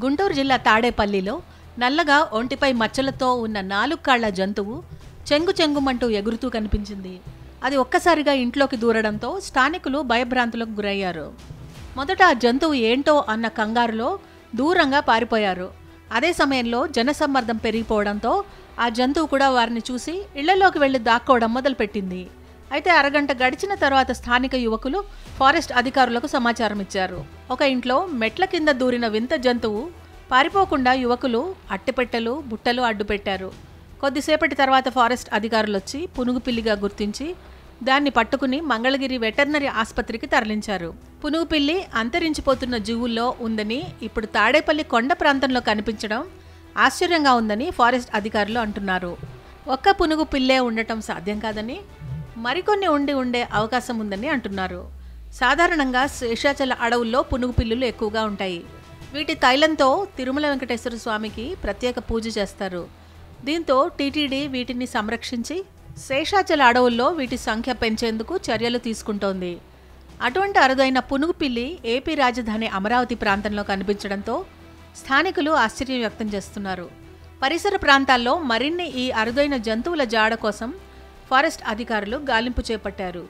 గుంటూరు జిల్లా తాడేపల్లిలో నల్లగా ఒంటిపై మచ్చలతో ఉన్న 4 కాళ్ల జంతువు చెంగు చెంగుమంటూ ఎగురుతూ కనిపించింది. అది ఒక్కసారిగా ఇంట్లోకి దూరడంతో స్థానికులు భయభ్రాంతులకు గురయ్యారు. మొదట ఆ జంతువు ఏంటో అన్న కంగారులో దూరంగా పారిపోయారు. అదే సమయంలో జనసమ్మర్దం పెరిగిపోవడంతో ఆ జంతువు కూడా వారిని చూసి ఇళ్లలోకి వెళ్లి దాక్కోవడం మొదలుపెట్టింది. అయితే అరగంట గడిచిన తర్వాత స్థానిక యువకులు ఫారెస్ట్ అధికారులకు సమాచారం ఇచ్చారు. ఒక ఇంట్లో మెట్ల కింద దూరిన వింత జంతువు పారిపోకుండా యువకులు అట్టెపెట్టెలు, బుట్టలు అడ్డుపెట్టారు. కొద్దిసేపటి తర్వాత ఫారెస్ట్ అధికారులు వచ్చి పునుగు పిల్లిగా గుర్తించి దాన్ని పట్టుకుని మంగళగిరి వెటర్నరీ ఆసుపత్రికి తరలించారు. పునుగు పిల్లి అంతరించిపోతున్న జీవుల్లో ఉందని, ఇప్పుడు తాడేపల్లి కొండ ప్రాంతంలో కనిపించడం ఆశ్చర్యంగా ఉందని ఫారెస్ట్ అధికారులు అంటున్నారు. ఒక్క పునుగు పిల్లే ఉండటం సాధ్యం కాదని, మరికొన్ని ఉండే అవకాశం ఉందని అంటున్నారు. సాధారణంగా శేషాచల అడవుల్లో పునుగు పిల్లులు ఎక్కువగా ఉంటాయి. వీటి తైలంతో తిరుమల వెంకటేశ్వర స్వామికి ప్రత్యేక పూజ చేస్తారు. దీంతో టీటీడీ వీటిని సంరక్షించి శేషాచల అడవుల్లో వీటి సంఖ్య పెంచేందుకు చర్యలు తీసుకుంటోంది. అటువంటి అరుదైన పునుగు పిల్లి ఏపీ రాజధాని అమరావతి ప్రాంతంలో కనిపించడంతో స్థానికులు ఆశ్చర్యం వ్యక్తం చేస్తున్నారు. పరిసర ప్రాంతాల్లో మరిన్ని ఈ అరుదైన జంతువుల జాడ కోసం ఫారెస్ట్ అధికారులు గాలింపు చేపట్టారు.